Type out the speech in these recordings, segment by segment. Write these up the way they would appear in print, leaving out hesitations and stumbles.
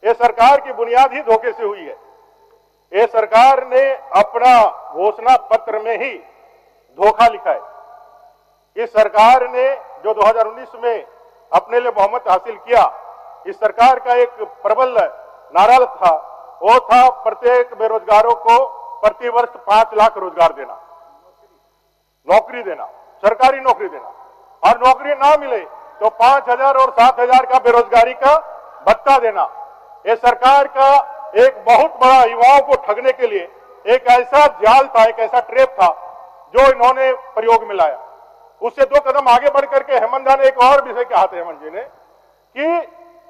ये सरकार की बुनियाद ही धोखे से हुई है। ये सरकार ने अपना घोषणा पत्र में ही धोखा लिखा है। इस सरकार ने जो 2019 में अपने लिए बहुमत हासिल किया, इस सरकार का एक प्रबल नारा था, वो था प्रत्येक बेरोजगारों को प्रतिवर्ष 5 लाख रोजगार देना, नौकरी देना, सरकारी नौकरी देना, और नौकरी ना मिले तो 5,000 और 7,000 का बेरोजगारी का भत्ता देना। ये सरकार का एक बहुत बड़ा युवाओं को ठगने के लिए एक ऐसा जाल था, एक ऐसा ट्रैप था जो इन्होंने प्रयोग में लाया। उससे 2 कदम आगे बढ़ करके हेमंत ने एक और विषय कहा था, हेमंत जी ने, कि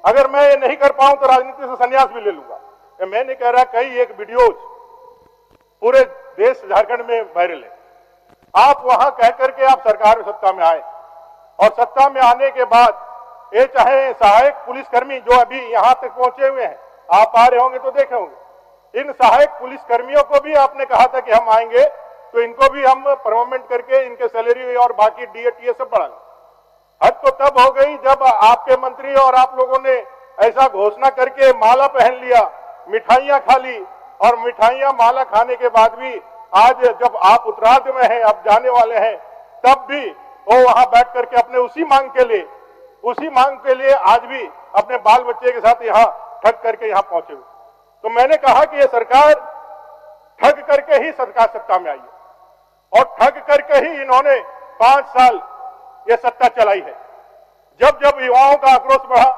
अगर मैं ये नहीं कर पाऊं तो राजनीति से संन्यास भी ले लूंगा। मैं नहीं कह रहा, कई एक वीडियोज पूरे देश झारखंड में वायरल है। आप वहां कह करके आप सरकार में सत्ता में आए, और सत्ता में आने के बाद ये चाहे सहायक पुलिसकर्मी जो अभी यहां तक पहुंचे हुए हैं, आप आ रहे होंगे तो देखे होंगे, इन सहायक पुलिसकर्मियों को भी आपने कहा था कि हम आएंगे तो इनको भी हम परमानेंट करके इनके सैलरी और बाकी डीए सब बढ़ाएंगे। हद तो तब हो गई जब आपके मंत्री और आप लोगों ने ऐसा घोषणा करके माला पहन लिया, मिठाइयां खा ली, और मिठाइयां माला खाने के बाद भी आज जब आप उत्तरार्ध में हैं, अब जाने वाले हैं, तब भी वो वहां बैठ करके अपने उसी मांग के लिए आज भी अपने बाल बच्चे के साथ यहाँ ठग करके यहाँ पहुंचे हुए। तो मैंने कहा कि ये सरकार ठग करके ही सरकार सत्ता में आई है, और ठग करके ही इन्होंने 5 साल ये सत्ता चलाई है। जब जब युवाओं का आक्रोश बढ़ा,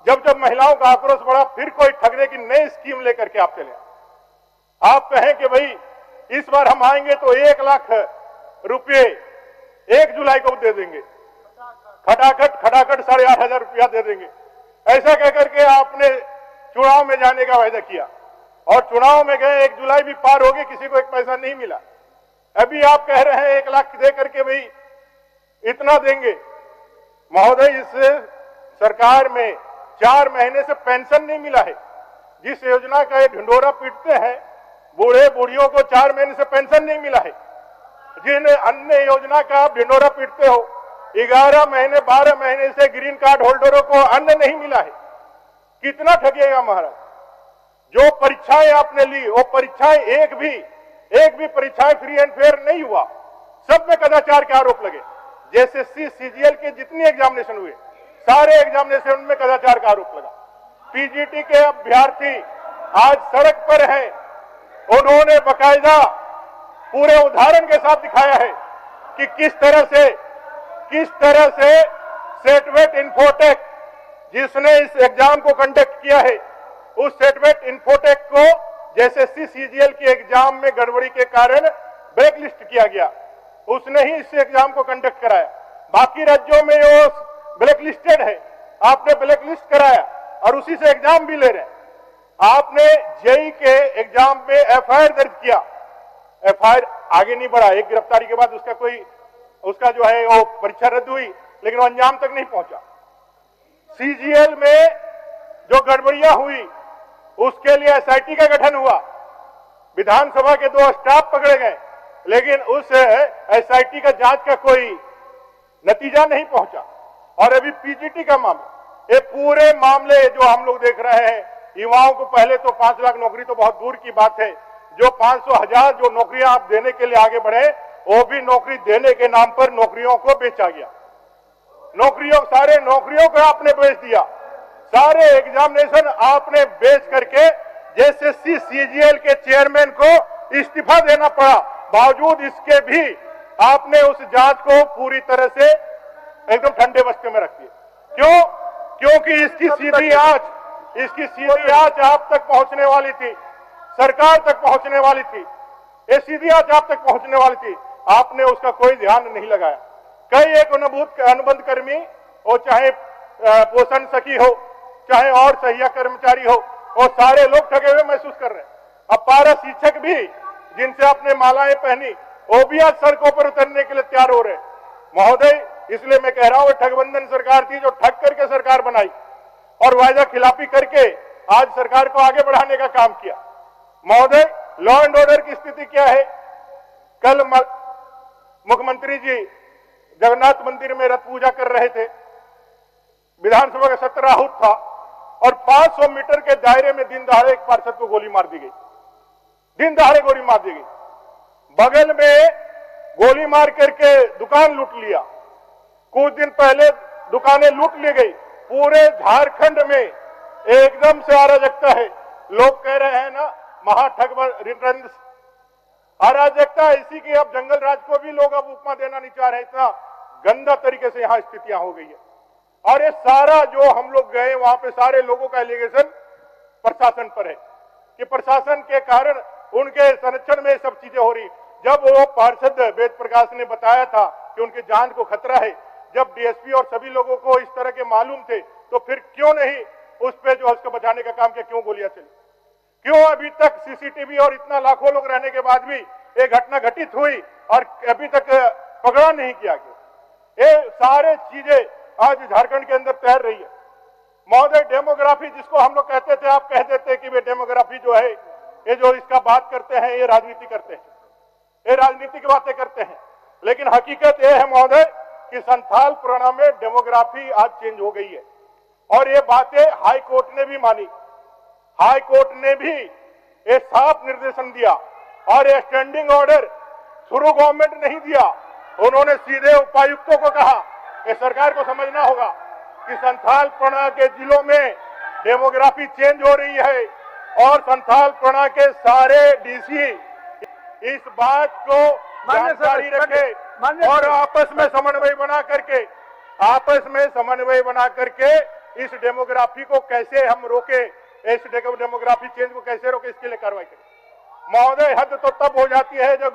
जब जब महिलाओं का आक्रोश बढ़ा, फिर कोई ठगने की नई स्कीम लेकर के आप चले। आप कहें कि भाई इस बार हम आएंगे तो 1 लाख रुपये 1 जुलाई को दे देंगे, खटाखट 8,500 रुपया दे देंगे, ऐसा कहकर के आपने चुनाव में जाने का वायदा किया, और चुनाव में गए, 1 जुलाई भी पार हो गई, किसी को 1 पैसा नहीं मिला। अभी आप कह रहे हैं 1 लाख दे करके भाई इतना देंगे। महोदय, इस सरकार में 4 महीने से पेंशन नहीं मिला है। जिस योजना का ये ढिंढोरा पीटते हैं, बूढ़े बूढ़ियों को 4 महीने से पेंशन नहीं मिला है। जिन अन्य योजना का आप ढिंढोरा पीटते हो, 11 महीने 12 महीने से ग्रीन कार्ड होल्डरों को अन्न नहीं मिला है। कितना ठगिएगा महाराज। जो परीक्षाएं आपने ली, वो परीक्षाएं एक भी परीक्षाएं फ्री एंड फेयर नहीं हुआ, सब में कदाचार के आरोप लगे। जैसे सीजीएल के जितनी एग्जामिनेशन हुए, सारे एग्जामिनेशन में कदाचार का आरोप लगा। पीजीटी के अभ्यर्थी आज सड़क पर हैं, उन्होंने बकायदा पूरे उदाहरण के साथ दिखाया है कि किस तरह से सेटवेट इन्फोटेक जिसने इस एग्जाम को कंडक्ट किया है, उस सेटवेट इन्फोटेक को जैसे सीजीएल के एग्जाम में गड़बड़ी के कारण ब्लैकलिस्ट किया गया, उसने ही इस एग्जाम को कंडक्ट कराया। बाकी राज्यों में वो ब्लैकलिस्टेड है, आपने ब्लैकलिस्ट कराया और उसी से एग्जाम भी ले रहे हैं। आपने जेई के एग्जाम में एफआईआर दर्ज किया, एफआईआर आगे नहीं बढ़ा। एक गिरफ्तारी के बाद उसका जो है वो परीक्षा रद्द हुई, लेकिन वो अंजाम तक नहीं पहुंचा। सीजीएल में जो गड़बड़ियां हुई, उसके लिए एसआईटी का गठन हुआ, विधानसभा के 2 स्टाफ पकड़े गए, लेकिन उस एसआईटी का जांच का कोई नतीजा नहीं पहुंचा। और अभी पीजीटी का मामला, ये पूरे मामले जो हम लोग देख रहे हैं, युवाओं को पहले तो 5 लाख नौकरी तो बहुत दूर की बात है, जो 500,000 जो नौकरियां आप देने के लिए आगे बढ़े, वो भी नौकरी देने के नाम पर नौकरियों को बेचा गया। सारे नौकरियों को आपने बेच दिया, सारे एग्जामिनेशन आपने बेच करके जैसे सीजीएल के चेयरमैन को इस्तीफा देना पड़ा, बावजूद इसके भी आपने उस जांच को पूरी तरह से एकदम ठंडे बस्ते में रख दिया। क्यों? क्योंकि इसकी सीधी आंच आप तक पहुंचने वाली थी, सरकार तक पहुंचने वाली थी, ये सीधी आंच आप तक पहुंचने वाली थी, आपने उसका कोई ध्यान नहीं लगाया। कई एक अनुबंध कर्मी हो, चाहे पोषण सखी हो, चाहे और सहिया कर्मचारी हो, वो सारे लोग ठगे हुए महसूस कर रहे हैं। अब पारा शिक्षक भी जिनसे आपने मालाएं पहनी, वो भी आज सड़कों पर उतरने के लिए तैयार हो रहे हैं। महोदय, इसलिए मैं कह रहा हूं, ठगबंधन सरकार थी जो ठग करके सरकार बनाई और वायदा खिलाफी करके आज सरकार को आगे बढ़ाने का काम किया। महोदय, लॉ एंड ऑर्डर की स्थिति क्या है? कल मुख्यमंत्री जी जगन्नाथ मंदिर में रथ पूजा कर रहे थे, विधानसभा का सत्र आहूत था, और 500 मीटर के दायरे में दिन दहाड़े एक पार्षद को गोली मार दी गई, दिन दहाड़े गोली मार दी गई। बगल में गोली मार करके दुकान लूट लिया, कुछ दिन पहले दुकानें लूट ली गई। पूरे झारखंड में एकदम से अराजकता है। लोग कह रहे हैं ना महाठग रिटर्न, अराजकता ऐसी कि अब जंगल राज को भी लोग अब उपमा देना नहीं चाह रहे, इतना गंदा तरीके से यहां स्थितियां हो गई है। और ये सारा जो हम लोग गए वहां पे सारे लोगों का एलिगेशन प्रशासन पर है कि प्रशासन के कारण उनके संरक्षण में सब चीजें हो रही। जब वो पार्षद वेद प्रकाश ने बताया था कि उनकी जान को खतरा है, जब डीएसपी और सभी लोगों को इस तरह के मालूम थे, तो फिर क्यों नहीं उस पे जो उसको बचाने का काम किया, क्यों गोलियां चली, क्यों अभी तक सीसीटीवी और इतना लाखों लोग रहने के बाद भी ये घटना घटित हुई और अभी तक पकड़ा नहीं किया गया। ये सारे चीजें आज झारखंड के अंदर तैर रही है। महोदय, डेमोग्राफी जिसको हम लोग कहते थे, आप कह देते कि वे डेमोग्राफी जो है, ये जो इसका बात करते हैं, ये राजनीति करते हैं, ये राजनीति की बातें करते हैं। लेकिन हकीकत ये है महोदय कि संथाल पुराना में डेमोग्राफी आज चेंज हो गई है और ये बातें हाई कोर्ट ने भी मानी। हाई कोर्ट ने भी एक साफ निर्देशन दिया और ये स्टैंडिंग ऑर्डर थ्रू गवर्नमेंट नहीं दिया। उन्होंने सीधे उपायुक्तों को कहा कि सरकार को समझना होगा कि संथाल पुराना के जिलों में डेमोग्राफी चेंज हो रही है और संथाल पुराना के सारे डीसी इस बात को जानकारी रखे और आपस में समन्वय बना करके इस डेमोग्राफी को कैसे हम रोके, इस डेमोग्राफी चेंज को कैसे रोके, इसके लिए कार्रवाई करें। महोदय, हद तो तब हो जाती है जब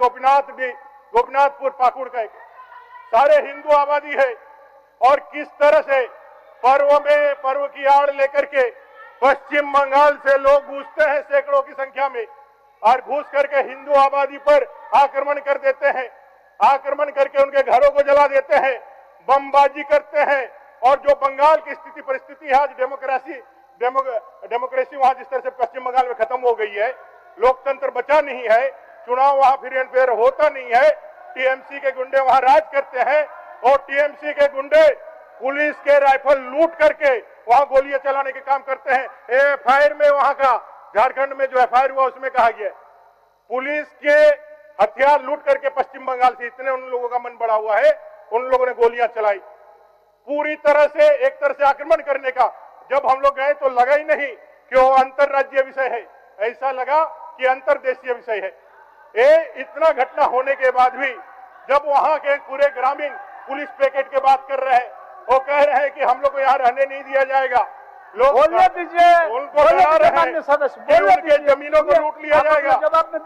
गोपीनाथपुर पाकुड़ का सारे हिंदू आबादी है और किस तरह से पर्व की आड़ लेकर के पश्चिम बंगाल से लोग घुसते हैं सैकड़ों की संख्या में और घुस करके हिंदू आबादी पर आक्रमण कर देते हैं, आक्रमण करके उनके घरों को जला देते हैं, बमबाजी करते हैं। और जो बंगाल की स्थिति परिस्थिति है आज डेमोक्रेसी वहां जिस तरह से पश्चिम बंगाल में खत्म हो गई है, लोकतंत्र बचा नहीं है, चुनाव वहां फिर एंड फेयर होता नहीं है, टीएमसी के गुंडे वहां राज करते हैं और टीएमसी के गुंडे पुलिस के राइफल लूट करके वहां गोलियां चलाने के काम करते हैं। एफआईआर में वहां का झारखंड में जो एफआईआर हुआ उसमें कहा गया पुलिस के हथियार लूट करके पश्चिम बंगाल से इतने उन लोगों का मन बड़ा हुआ है, उन लोगों ने गोलियां चलाई पूरी तरह से, एक तरह से आक्रमण करने का। जब हम लोग गए तो लगा ही नहीं कि वो अंतरराज्यीय विषय है, ऐसा लगा कि अंतरदेशीय विषय है। ये इतना घटना होने के बाद भी जब वहां के पूरे ग्रामीण पुलिस पैकेट की बात कर रहे हैं, वो कह रहे हैं कि हम लोग को यहाँ रहने नहीं दिया जाएगा, लोग बोलने दीजिए, उनको डरा रहे हैं कि उनके जमीनों को लूट लिया जाएगा,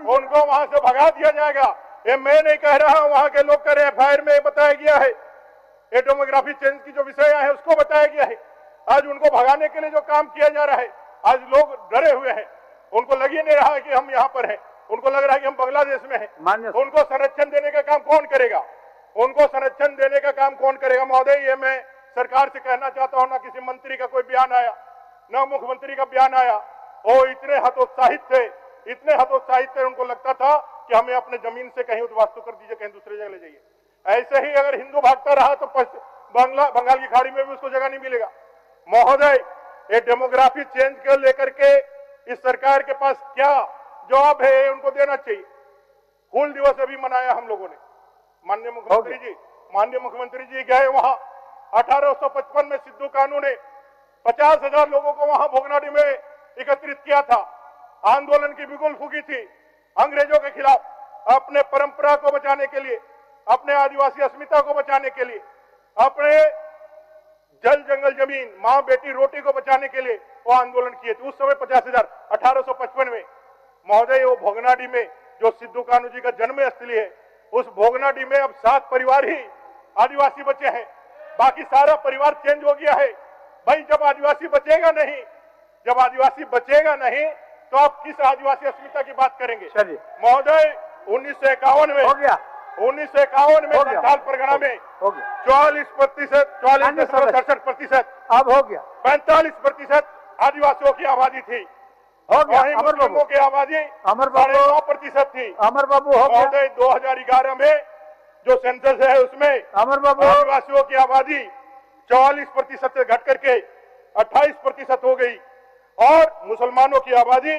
उनको वहां से भगा दिया जाएगा। ये मैं नहीं कह रहा हूं, वहां के लोग कह रहे हैं, एफआईआर में बताया गया है, ये डेमोग्राफी चेंज की जो विषय है उसको बताया गया है। आज उनको भगाने के लिए जो काम किया जा रहा है, आज लोग डरे हुए हैं, उनको लग ही नहीं रहा है कि हम यहाँ पर हैं, उनको लग रहा है कि हम बांग्लादेश में हैं। उनको संरक्षण देने का काम कौन करेगा, उनको संरक्षण देने का काम कौन करेगा? महोदय, ये मैं सरकार से कहना चाहता हूं, ना किसी मंत्री का कोई बयान आया, ना मुख्यमंत्री का बयान आया। वो इतने हतोत्साहित थे, उनको लगता था कि हमें अपने जमीन से कहीं उद्वास्तु कर दीजिए, कहीं दूसरी जगह ले जाइए। ऐसे ही अगर हिंदू भागता रहा तो बंगाल की खाड़ी में भी उसको जगह नहीं मिलेगा। महोदय, ये डेमोग्राफी चेंज को लेकर के इस सरकार के पास क्या जवाब है, उनको देना चाहिए। हूल दिवस अभी मनाया हम लोगों ने, माननीय मुख्यमंत्री जी गए वहां। 1855 में सिद्धू कानू ने 50,000 लोगों को वहां भोगनाडी में एकत्रित किया था, आंदोलन की बिगुल फूकी थी अंग्रेजों के खिलाफ, अपने परंपरा को बचाने के लिए, अपने आदिवासी अस्मिता को बचाने के लिए, अपने जल जंगल जमीन मां बेटी रोटी को बचाने के लिए वो आंदोलन किए थे। उस समय 50,000 1855 में। महोदय, वो भोगनाडी में जो सिद्धू कानू जी का जन्म स्थली है, उस भोगनाडी में अब 7 परिवार ही आदिवासी बचे हैं, बाकी सारा परिवार चेंज हो गया है। भाई, जब आदिवासी बचेगा नहीं तो आप किस आदिवासी अस्मिता की बात करेंगे? महोदय, 1951 में हो गया, 1951 में संथाल परगना में 44% अब हो गया, 45% आदिवासियों की आबादी थी, हो गया। मुस्लिमों की आबादी 9% थी। अमर बाबू, हो गया। 2011 में जो सेंसस है उसमें अमर बाबू, आदिवासियों की आबादी 44% से घट करके 28% हो गई। मुसलमानों की आबादी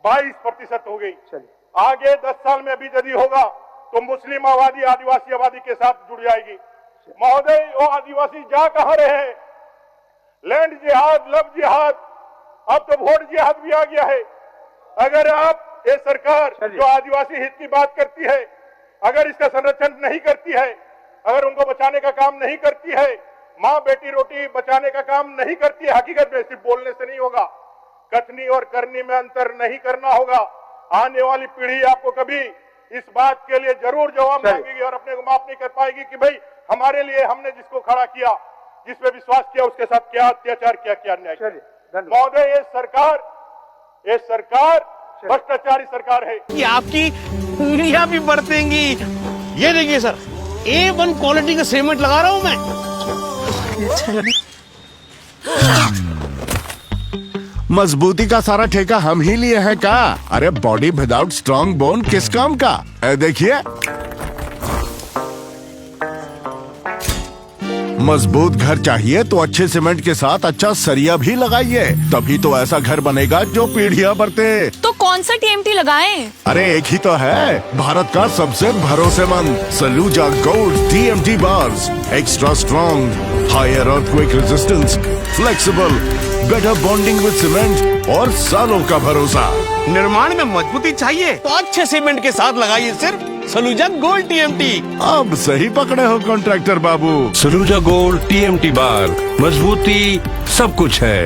22% हो गई। चलिए, आगे 10 साल में भी यदि होगा तो मुस्लिम आबादी आदिवासी आबादी के साथ जुड़ जाएगी। महोदय, वो आदिवासी जा कहां रहे हैं? लैंड जिहाद, लव जिहाद, अब तो वोट जिहाद भी आ गया है। अगर आप ये सरकार जो आदिवासी हित की बात करती है, अगर इसका संरक्षण नहीं करती है, अगर उनको बचाने का काम नहीं करती है, माँ बेटी रोटी बचाने का काम नहीं करती है, हकीकत में सिर्फ बोलने से नहीं होगा, कथनी और करनी में अंतर नहीं करना होगा। आने वाली पीढ़ी आपको कभी इस बात के लिए जरूर जवाब मांगेगी और अपने को माफ नहीं कर पाएगी कि भाई हमारे लिए हमने जिसको खड़ा किया, जिस पे विश्वास किया, उसके साथ क्या अत्याचार किया, क्या अन्याय किया। महोदय, ये सरकार भ्रष्टाचारी सरकार है। कि आपकी उंगलियां भी बरतेंगी। ये देखिए सर, A1 क्वालिटी का सीमेंट लगा रहा हूं मैं। मजबूती का सारा ठेका हम ही लिए हैं का? अरे बॉडी विदाउट स्ट्रॉन्ग बोन किस काम का? देखिए, मजबूत घर चाहिए तो अच्छे सीमेंट के साथ अच्छा सरिया भी लगाइए, तभी तो ऐसा घर बनेगा जो पीढ़ियां बरते। तो कौन सा TMT लगाएं? अरे एक ही तो है, भारत का सबसे भरोसेमंद Saluja gold TMT bars. Extra strong, higher earthquake resistance, flexible, better bonding with cement और सालों का भरोसा। निर्माण में मजबूती चाहिए तो अच्छे सीमेंट के साथ लगाइए सिर्फ सलूजा गोल्ड TMT। अब सही पकड़े हो कॉन्ट्रैक्टर बाबू। सलूजा गोल्ड TMT बार, मजबूती सब कुछ है।